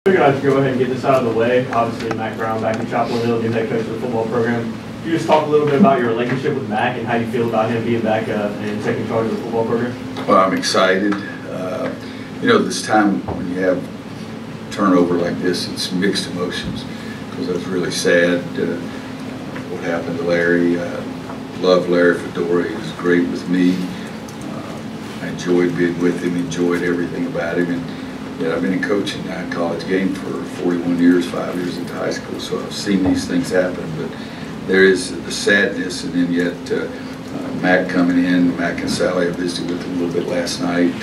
I figured I'd go ahead and get this out of the way. Obviously, Mack Brown back in Chapel Hill, new head coach of the football program. Can you just talk a little bit about your relationship with Mack and how you feel about him being back and taking charge of the football program? Well, I'm excited. You know, this time when you have turnover like this, it's mixed emotions because I was really sad what happened to Larry. Loved Larry Fedora. He was great with me. I enjoyed being with him, enjoyed everything about him. And yet I've been coaching a college game for 41 years, 5 years into high school, so I've seen these things happen. But there is the sadness, and then yet Mack coming in, Mack and Sally, I visited with him a little bit last night.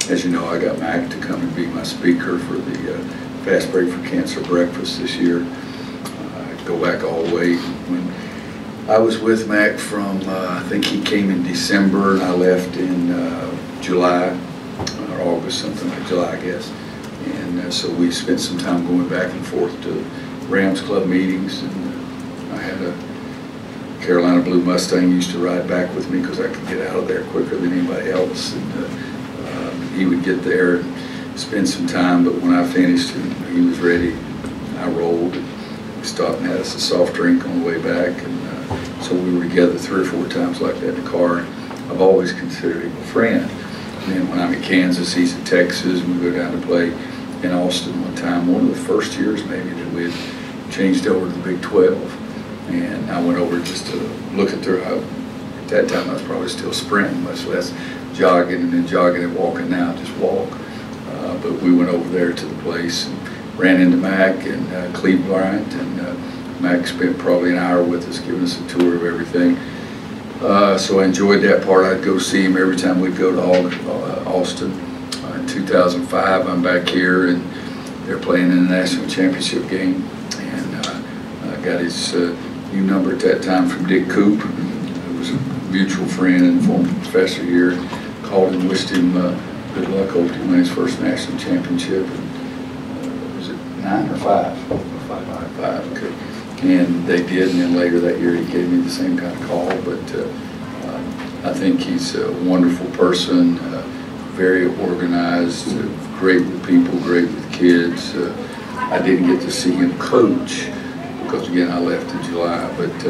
As you know, I got Mack to come and be my speaker for the Fast Break for Cancer breakfast this year. I go back all the way when I was with Mack from, I think he came in December and I left in July or August, something like July, I guess. And so we spent some time going back and forth to Rams Club meetings. And I had a Carolina Blue Mustang used to ride back with me because I could get out of there quicker than anybody else. And he would get there and spend some time, but when I finished, he was ready. I rolled. We stopped and had us a soft drink on the way back, and so we were together 3 or 4 times like that in the car. I've always considered him a friend. And then when I'm in Kansas, he's in Texas, and we go down to play in Austin one time. One of the first years maybe that we had changed over to the Big 12, and I went over just to look at their. At that time, I was probably still sprinting, much less jogging, and then jogging and walking now, just walk. But we went over there to the place and ran into Mack and Cleve Bryant, and Mack spent probably an hour with us, giving us a tour of everything. So I enjoyed that part. I'd go see him every time we'd go to Austin. In 2005, I'm back here, and they're playing in the national championship game, and I got his new number at that time from Dick Coop, who was a mutual friend and former professor here. Called him, wished him good luck, hoped he win his first national championship. And, was it 9 or 5? 5, okay. And they did, and then later that year he gave me the same kind of call. But I think he's a wonderful person, very organized, great with people, great with kids. I didn't get to see him coach because, again, I left in July, but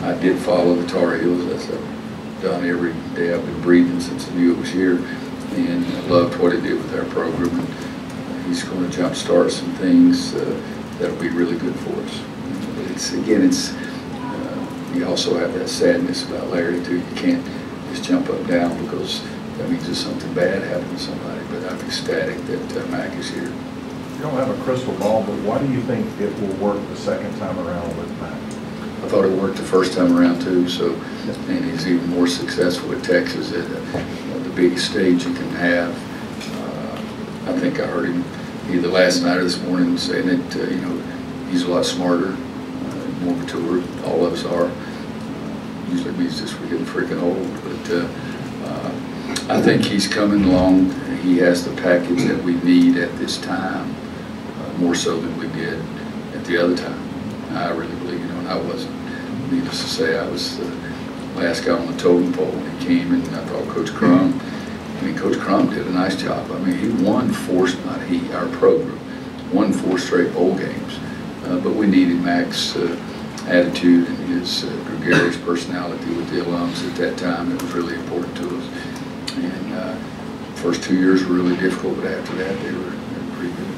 I did follow the Tar Heels, as I've done every day. I've been breathing since I knew it was here, and I loved what he did with our program. And he's going to jumpstart some things that'll be really good for us. You also have that sadness about Larry too. You can't just jump up and down because that means there's something bad happened to somebody. But I'm ecstatic that Mack is here. You don't have a crystal ball, but why do you think it will work the second time around with Mack? I thought it worked the first time around too. So, and he's even more successful at Texas at the biggest stage you can have. I think I heard him either last night or this morning saying that you know, he's a lot smarter, more mature. All of us are. Usually means just we're getting freaking old, but I think he's coming along. He has the package that we need at this time, more so than we did at the other time. I really believe, you know, and I wasn't. Needless to say, I was the last guy on the totem pole when he came, and I thought Coach Crum. I mean, Coach Crum did a nice job. I mean, he won our program won 4 straight bowl games, but we needed Mack's attitude and his gregarious personality with the alums at that time. It was really important to us. And first 2 years were really difficult, but after that they were pretty good.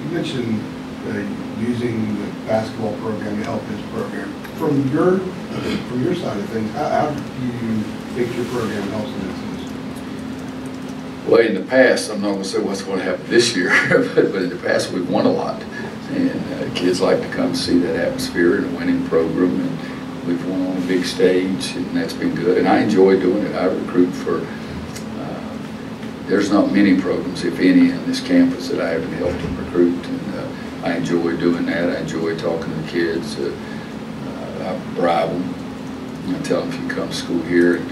You mentioned using the basketball program to help his program. From your side of things, how do you think your program helps in this? Well, in the past, I'm not going to say what's going to happen this year, but in the past we've won a lot. And kids like to come see that atmosphere and a winning program, and we've won on a big stage, and that's been good. And I enjoy doing it. I recruit for, there's not many programs, if any, on this campus that I haven't helped them recruit. And I enjoy doing that. I enjoy talking to the kids. I bribe them. I tell them if you come to school here, and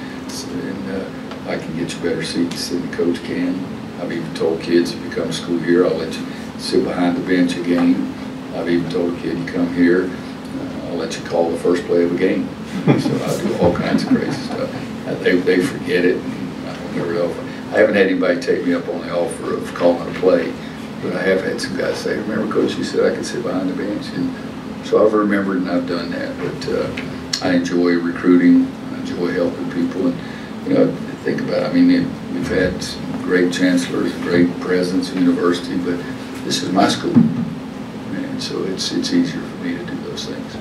I can get you better seats than the coach can. I've even told kids if you come to school here, I'll let you sit behind the bench a game. I've even told a kid, you come here, I'll let you call the first play of a game. So I do all kinds of crazy stuff. They forget it. And I haven't had anybody take me up on the offer of calling a play. But I have had some guys say, remember, Coach, you said I could sit behind the bench. And so I've remembered and I've done that. But I enjoy recruiting. I enjoy helping people. And, you know, think about it. I mean, we've had some great chancellors, great presidents of university, but this is my school. And so it's easier for me to do those things.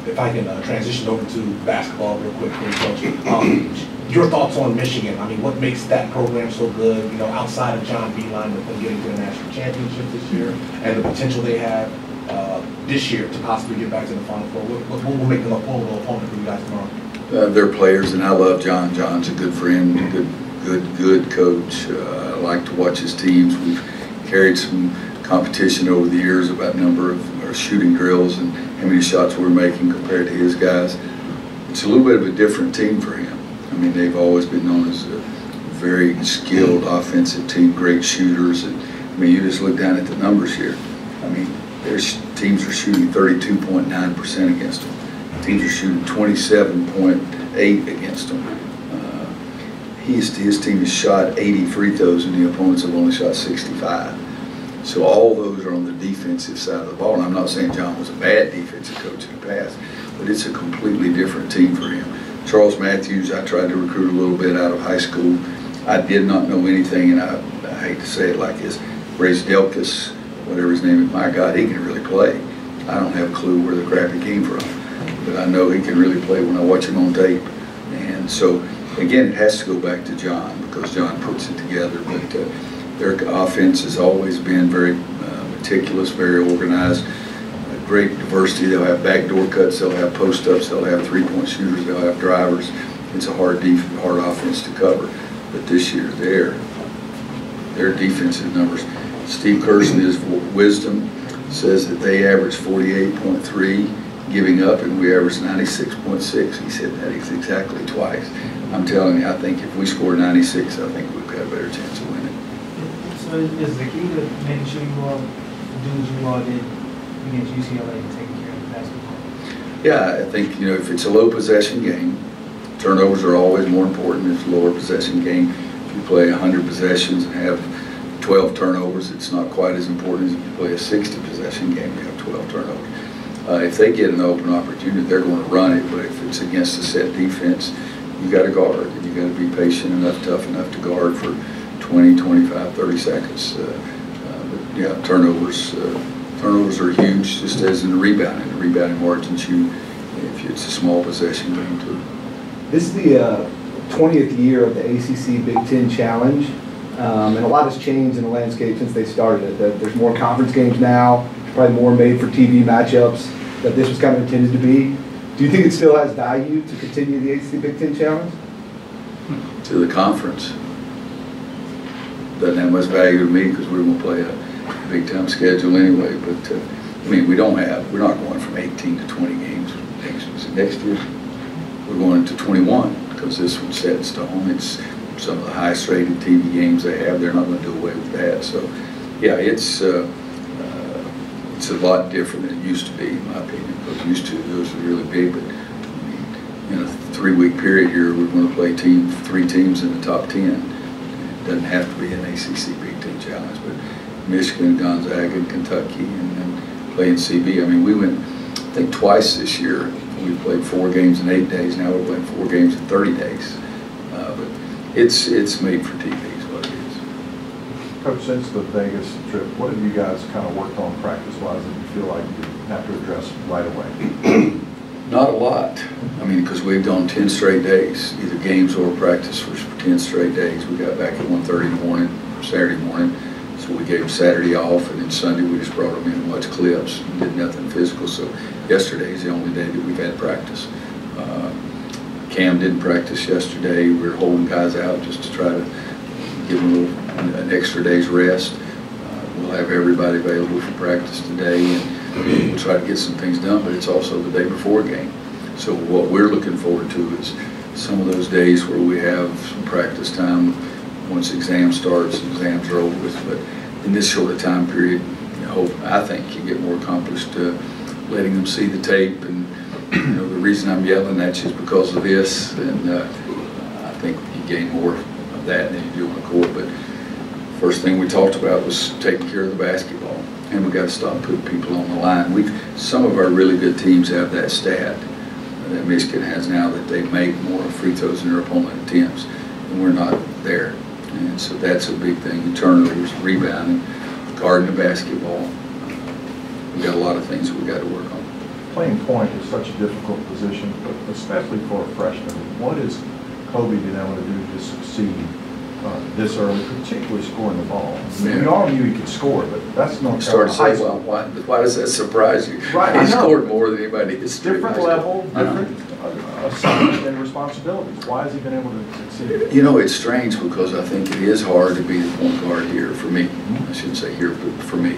If I can transition over to basketball real quick, Coach. Your thoughts on Michigan? I mean, what makes that program so good, you know, outside of John Beilein with them getting to the national championship this year and the potential they have this year to possibly get back to the Final Four? What will make them a formidable opponent for you guys tomorrow? They're players, and I love John. John's a good friend, good coach. I like to watch his teams. We've carried some competition over the years about number of our shooting drills and how many shots we're making compared to his guys. It's a little bit of a different team for him. I mean, they've always been known as a very skilled offensive team, great shooters. And I mean, you just look down at the numbers here. I mean, their teams are shooting 32.9% against them. Teams are shooting 27.8 against them. His team has shot 80 free throws, and the opponents have only shot 65. So all those are on the defensive side of the ball. And I'm not saying John was a bad defensive coach in the past, but it's a completely different team for him. Charles Matthews, I tried to recruit a little bit out of high school. I did not know anything, and I hate to say it like this, Brace Delkus, whatever his name is, my God, he can really play. I don't have a clue where the crap he came from, but I know he can really play when I watch him on tape. And so, again, it has to go back to John because John puts it together. But their offense has always been very meticulous, very organized. Great diversity. They'll have backdoor cuts, they'll have post-ups, they'll have three-point shooters, they'll have drivers. It's a hard offense to cover. But this year, their defensive numbers. Steve Kerr, in his wisdom, says that they average 48.3 giving up, and we average 96.6. He said that is exactly twice. I'm telling you, I think if we score 96, I think we've got a better chance of winning. So is the key to making sure you all do what you all did against UCLA and taking care of the basketball? Yeah, I think, you know, if it's a low possession game, turnovers are always more important. It's a lower possession game. If you play 100 possessions and have 12 turnovers, it's not quite as important as if you play a 60 possession game and you have 12 turnovers. If they get an open opportunity, they're going to run it, but if it's against a set defense, you got to guard, and you got to be patient enough, tough enough to guard for 20, 25, 30 seconds. But yeah, turnovers are huge, just as in the rebounding. The rebounding margins huge if it's a small possession game too. This is the 20th year of the ACC Big Ten Challenge, and a lot has changed in the landscape since they started it. There's more conference games now, probably more made-for-TV matchups that this was kind of intended to be. Do you think it still has value to continue the ACC Big Ten Challenge? To the conference. Doesn't have much value to me because we're going to play a big-time schedule anyway. But I mean, we're not going from 18 to 20 games next year. We're going to 21 because this one's set in stone. It's some of the highest-rated TV games they have. They're not going to do away with that. So, yeah, it's a lot different than it used to be, in my opinion. Because used to, those were really big, but I mean, in a 3-week period here, we're going to play 3 teams in the top 10. It doesn't have to be an ACC Big Ten Challenge, but Michigan, Gonzaga, and Kentucky, and playing CB. I mean, we went, I think, twice this year. We played 4 games in 8 days. Now we're playing 4 games in 30 days. But it's made for TV is what it is. Coach, since the Vegas trip, what have you guys kind of worked on practice-wise that you feel like you have to address right away? Not a lot. I mean, because we've gone 10 straight days, either games or practice for 10 straight days. We got back at 1:30 in the morning, Saturday morning. So we gave Saturday off, and then Sunday we just brought them in and watched clips and did nothing physical. So yesterday is the only day that we've had practice. Cam didn't practice yesterday. We were holding guys out just to try to give them an extra day's rest. We'll have everybody available for practice today, and we'll try to get some things done, but it's also the day before game. So what we're looking forward to is some of those days where we have some practice time once exam starts and exams are over with. But in this short of time period, I think you get more accomplished letting them see the tape. And the reason I'm yelling at you is because of this, and I think you gain more of that than you do on the court. But First thing we talked about was taking care of the basketball, and we got to stop putting people on the line. Some of our really good teams have that stat that Michigan has now, that they make more free throws than their opponent attempts, and we're not there. And so that's a big thing. Turnovers, rebounding, guarding the basketball. We got a lot of things that we got to work on. Playing point is such a difficult position, but especially for a freshman. What has Kobe been able to do to succeed this early, particularly scoring the ball? I mean, we all knew he could score, but that's not Start to say, well, why does that surprise you? Right, He scored more than anybody in history. different level, different assignment and responsibilities. Why has he been able to succeed? You know, it's strange because I think it is hard to be the point guard here for me. I shouldn't say here, but for me.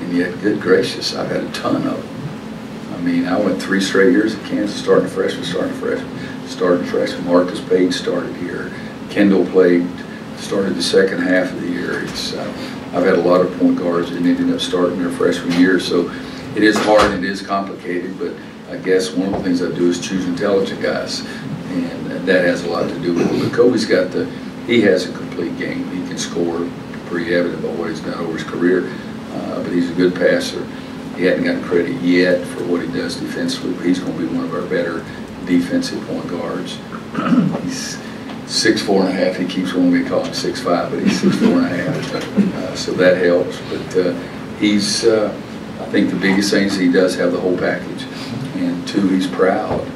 And yet, good gracious, I've had a ton of them. I mean, I went 3 straight years at Kansas, starting freshman. Marcus Page started here. Kendall played, started the second half of the year. I've had a lot of point guards and ended up starting their freshman year. So it is hard and it is complicated, but I guess one of the things I do is choose intelligent guys. And that has a lot to do with it. But Kobe's he has a complete game. He can score, pretty evident by what he's done over his career. But he's a good passer. He hadn't gotten credit yet for what he does defensively, but he's going to be one of our better defensive point guards. He's 6'4.5". He keeps wanting me to call him 6'5", but he's 6'4.5". So that helps. But I think the biggest thing is he does have the whole package. And 2, he's proud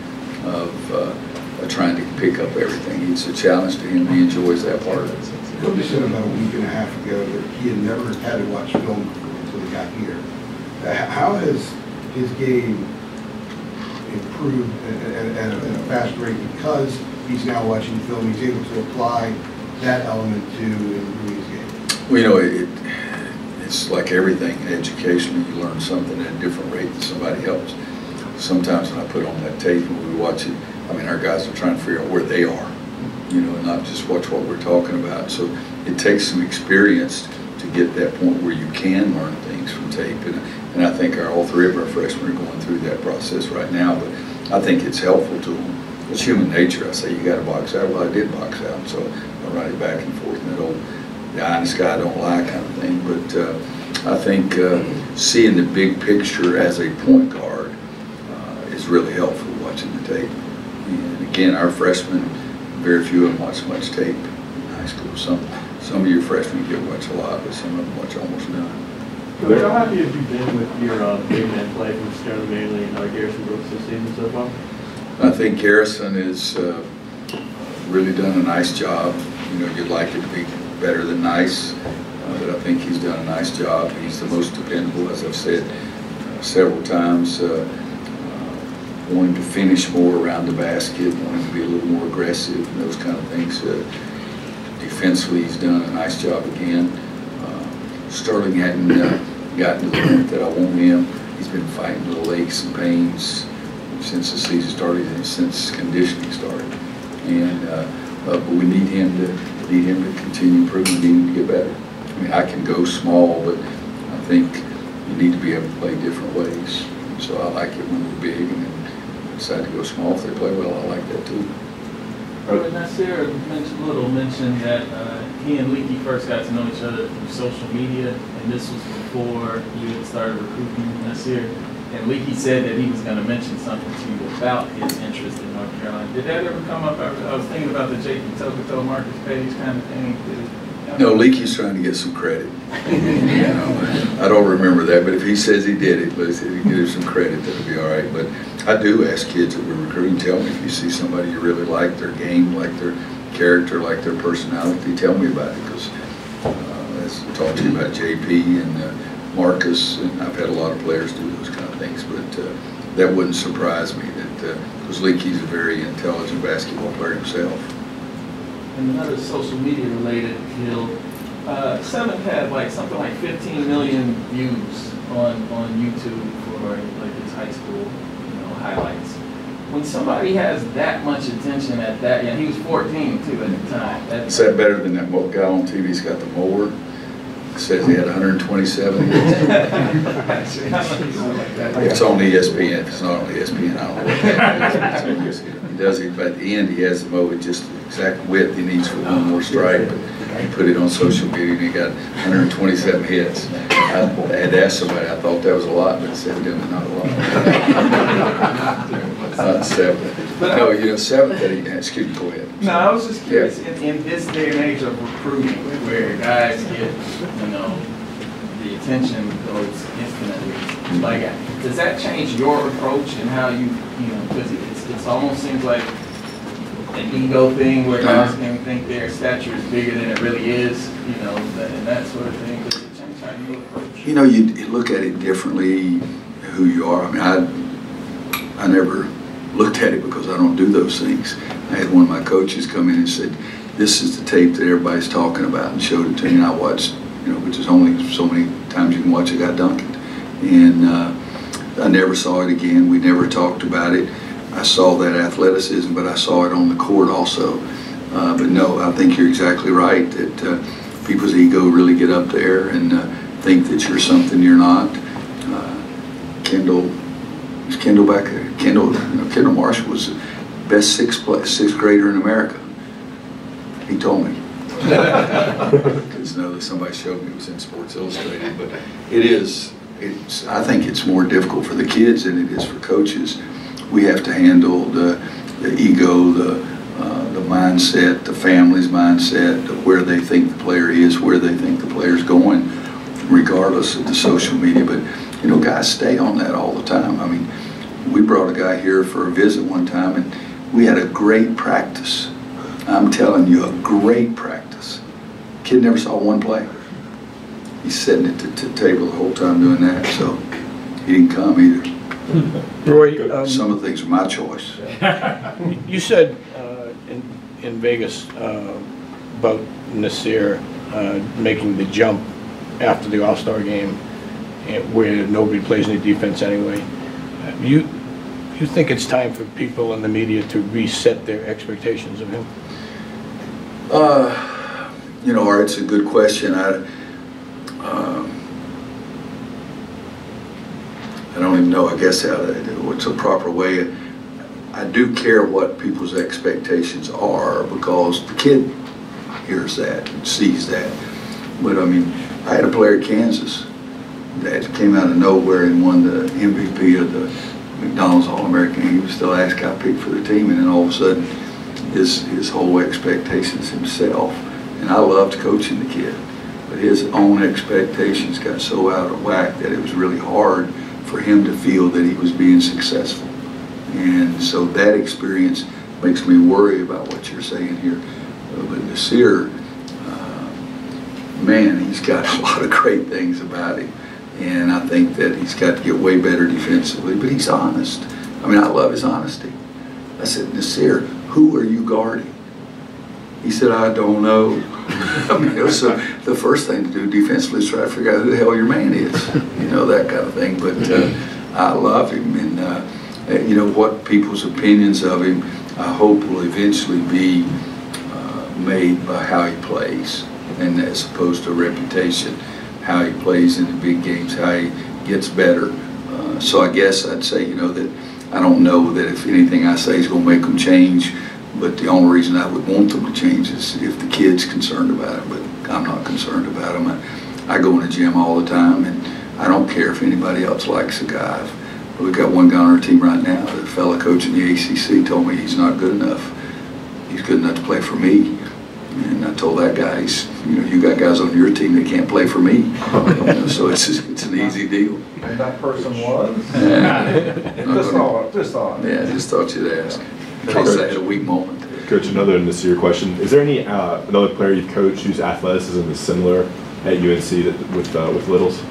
of trying to pick up everything. It's a challenge to him. He enjoys that part of it. Kobe said about a week and a half ago that he had never had to watch film until he got here. How has his game improved at a fast rate because he's now watching film? He's able to apply that element to improving his game. Well, you know, it's like everything in education. You learn something at a different rate than somebody else. Sometimes when I put on that tape and we watch it, I mean, our guys are trying to figure out where they are, you know, and not just watch what we're talking about. So it takes some experience to get that point where you can learn things from tape. And I think all 3 of our freshmen are going through that process right now. But I think it's helpful to them. It's human nature. I say, you got to box out. Well, I did box out. So I run it back and forth in that old, the honest guy don't lie kind of thing. But I think seeing the big picture as a point guard is really helpful watching the tape. And again, our freshmen, very few of them watch much tape in high school. Some of your freshmen get watch a lot, but some of them watch almost none. Coach, how happy have you been with your big man play from Sterling Manley and Garrison Brooks this season so far? I think Garrison has really done a nice job. You know, you'd like it to be better than nice, but I think he's done a nice job. He's the most dependable, as I've said several times, wanting to finish more around the basket, wanting to be a little more aggressive and those kind of things. Defensively, he's done a nice job again. Sterling hadn't gotten to the point that I want him. He's been fighting little aches and pains since the season started and since conditioning started. And but we need him to continue improving. We need him to get better. I mean, I can go small, but I think you need to be able to play different ways. So I like it when we're big and then decide to go small if they play well. I like that too. Nasir mentioned that he and Leaky first got to know each other through social media, and this was before you had started recruiting Nasir. And Leaky said that he was going to mention something to you about his interest in North Carolina. Did that ever come up? I was thinking about the J.P. Tokoto Marcus Page kind of thing. No, Leaky's trying to get some credit. You know, I don't remember that, but if he says he did it, but if he gives some credit, that'll be all right. But I do ask kids that we're recruiting, tell me if you see somebody you really like, their game, like their character, like their personality, tell me about it. Because as I talked to you about JP and Marcus, and I've had a lot of players do those kind of things, but that wouldn't surprise me because Leaky's a very intelligent basketball player himself. And another social media related deal, Seventh had something like 15 million views on YouTube for his high school highlights. When somebody has that much attention at that, he was 14 too at the time. Is that better than that guy on TV's got the mower? says he had 127 hits. It's on ESPN. If it's not on ESPN, I don't know what that is. He does it, but at the end, he has the moment just the exact width he needs for one more strike. But he put it on social media, and he got 127 hits. I had asked somebody, I thought that was a lot, but it's evidently not a lot. Not 7. But no, you know, 7th inning, excuse me, go ahead. No, I was just curious, in this day and age of recruiting, where guys get, you know, the attention goes infinitely, like, does that change your approach and how you know, because it almost seems like an ego thing where guys can think their stature is bigger than it really is, you know, and that sort of thing. Does it change how you approach? You know, you look at it differently, who you are. I mean, I never looked at it because I don't do those things. I had one of my coaches come in and said, this is the tape that everybody's talking about, and showed it to me, and I watched, you know, which is only so many times you can watch a guy dunk it. And I never saw it again. We never talked about it. I saw that athleticism, but I saw it on the court also. But no, I think you're exactly right that people's ego really get up there and think that you're something you're not. Kendall back there. Kendall Marshall was the best sixth grader in America. He told me. Because somebody showed me, it was in Sports Illustrated. But I think it's more difficult for the kids than it is for coaches. We have to handle the ego, the mindset, the family's mindset, where they think the player is, where they think the player's going, regardless of the social media. But you know, guys stay on that all the time. I mean, we brought a guy here for a visit one time, and we had a great practice. I'm telling you, a great practice. Kid never saw one play. He's sitting at the table the whole time doing that, so he didn't come either. Roy, some of the things are my choice. You said in Vegas about Nasir making the jump after the All-Star game, where nobody plays any defense anyway. You think it's time for people in the media to reset their expectations of him? You know, Art, it's a good question. I don't even know, I guess, what's a proper way. I do care what people's expectations are because the kid hears that and sees that. But I mean, I had a player at Kansas that came out of nowhere and won the MVP of the McDonald's All-American. He was the last guy picked for the team, and then all of a sudden his whole expectations himself. And I loved coaching the kid, but his own expectations got so out of whack that it was really hard for him to feel that he was being successful. And so that experience makes me worry about what you're saying here. But Nasir, man, he's got a lot of great things about him. And I think that he's got to get way better defensively, but he's honest. I mean, I love his honesty. I said, Nasir, who are you guarding? He said, I don't know. I mean, it was the first thing to do defensively is try to figure out who the hell your man is, you know, that kind of thing. But I love him, and you know, what people's opinions of him, I hope will eventually be made by how he plays, and as opposed to reputation, how he plays in the big games, how he gets better. So I guess I'd say, you know, that I don't know that if anything I say is going to make them change, but the only reason I would want them to change is if the kid's concerned about it, but I'm not concerned about him. I go in the gym all the time, and I don't care if anybody else likes the guy. We've got one guy on our team right now, the fella coaching the ACC told me he's not good enough. He's good enough to play for me. And I told that guy, you know, you got guys on your team that can't play for me. You know, so it's an easy deal. And that person was? Just thought. Yeah, just thought you'd ask. In case I had a weak moment. Coach, another Nasir question. Is there any another player you've coached whose athleticism is similar at UNC with Littles?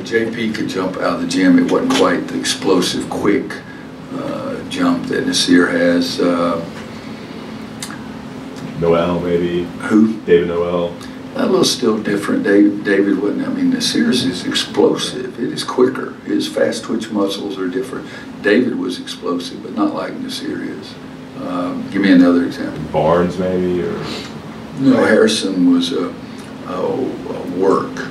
JP could jump out of the gym. It wasn't quite the explosive, quick jump that Nasir has. Noel, maybe? Who? David Noel. A little still different. David wasn't. I mean, Nasir's is explosive. It is quicker. His fast twitch muscles are different. David was explosive, but not like Nasir is. Give me another example. Barnes, maybe, or? No, Harrison was a work.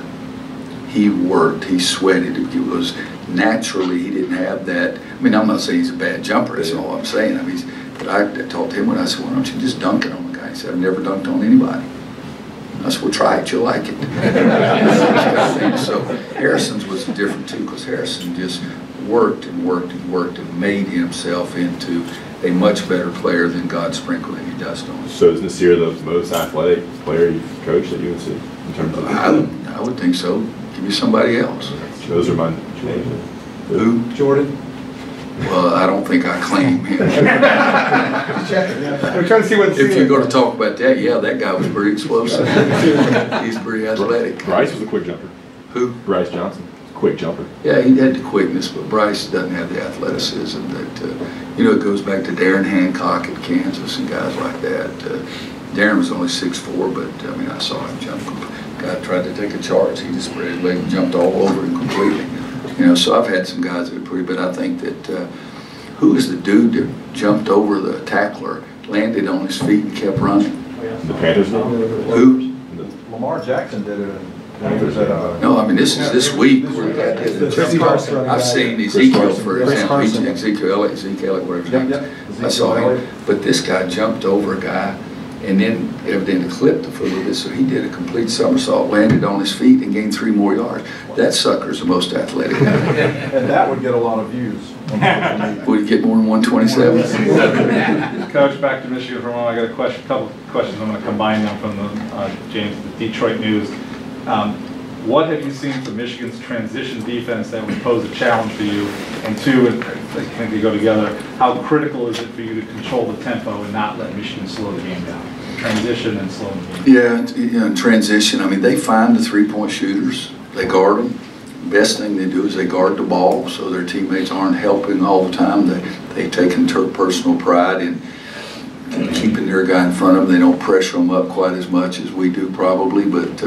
He worked, he sweated. It was naturally, he didn't have that. I mean, I'm not saying he's a bad jumper, that's all I'm saying. I mean, but I talked to him when I said, why don't you just dunk it on the guy? He said, I've never dunked on anybody. I said, well, try it, you'll like it. So Harrison's was different too, because Harrison just worked and worked and worked and made himself into a much better player than God sprinkled any dust on. So is Nasir the most athletic player you've coached at UNC in terms of? I would think so. Give me somebody else. Those are my changes. Who? Jordan? Well, I don't think I claim him. We're trying to see what. If you're going to talk about that, yeah, that guy was pretty explosive. He's pretty athletic. Bryce was a quick jumper. Who? Bryce Johnson, quick jumper. Yeah, he had the quickness, but Bryce doesn't have the athleticism that, it goes back to Darren Hancock at Kansas and guys like that. Darren was only 6'4", but I mean, I saw him jump. Guy tried to take a charge, he just spread his leg and jumped all over him completely. So I've had some guys that are pretty, but I think that, who is the dude that jumped over the tackler, landed on his feet and kept running? The Panthers. Who? Lamar Jackson did it. No, I mean, this is this week where the guy did it. I've seen Ezekiel, for example, Ezekiel, whatever his name is. I saw him, but this guy jumped over a guy and then evidently clipped the foot a little bit, so he did a complete somersault, landed on his feet, and gained 3 more yards. That sucker's the most athletic guy. And that would get a lot of views. Would he get more than 127? Coach, back to Michigan for a moment. I got a couple questions. I'm going to combine them from the Detroit News. What have you seen from Michigan's transition defense that would pose a challenge for you? And two, can they go together, how critical is it for you to control the tempo and not let Michigan slow the game down? Transition and slow the game down. Yeah, transition. I mean, they find the 3-point shooters. They guard them. Best thing they do is they guard the ball so their teammates aren't helping all the time. They take personal pride in keeping their guy in front of them. They don't pressure them up quite as much as we do probably, but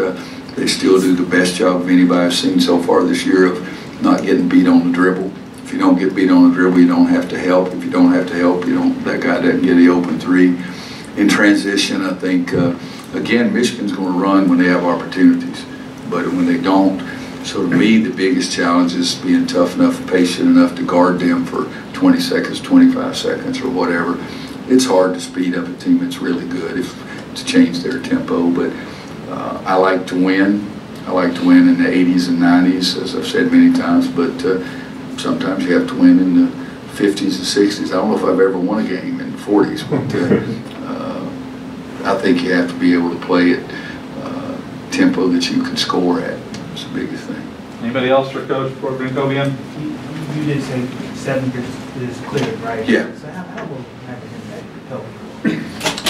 they still do the best job of anybody I've seen so far this year of not getting beat on the dribble. If you don't get beat on the dribble, you don't have to help. If you don't have to help, that guy doesn't get the open 3. In transition, I think, again, Michigan's going to run when they have opportunities, but when they don't, so to me, the biggest challenge is being tough enough, patient enough to guard them for 20 seconds, 25 seconds, or whatever. It's hard to speed up a team that's really good to change their tempo, but I like to win. I like to win in the 80s and 90s, as I've said many times, but sometimes you have to win in the 50s and 60s. I don't know if I've ever won a game in the 40s, but I think you have to be able to play at tempo that you can score at. It's the biggest thing. Anybody else for Coach before bring Kobe in? You did say 7 is clear, right? Yeah. So how will having him help?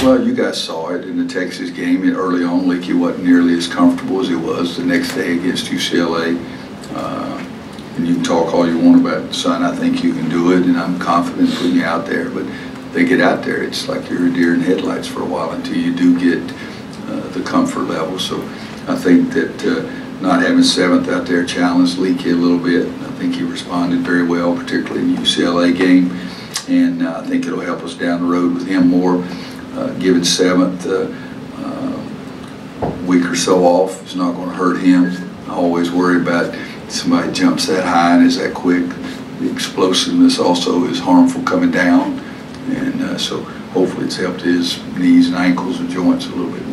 Well, you guys saw it in the Texas game. Early on, Leaky wasn't nearly as comfortable as he was the next day against UCLA. And you can talk all you want about, son, I think you can do it, and I'm confident putting you out there. But they get out there, it's like you're a deer in headlights for a while until you do get the comfort level. So I think that not having 7th out there challenged Leaky a little bit. I think he responded very well, particularly in the UCLA game. And I think it'll help us down the road with him more. Giving 7th week or so off is not going to hurt him. I always worry about somebody jumps that high and is that quick. The explosiveness also is harmful coming down. And so hopefully it's helped his knees and ankles and joints a little bit.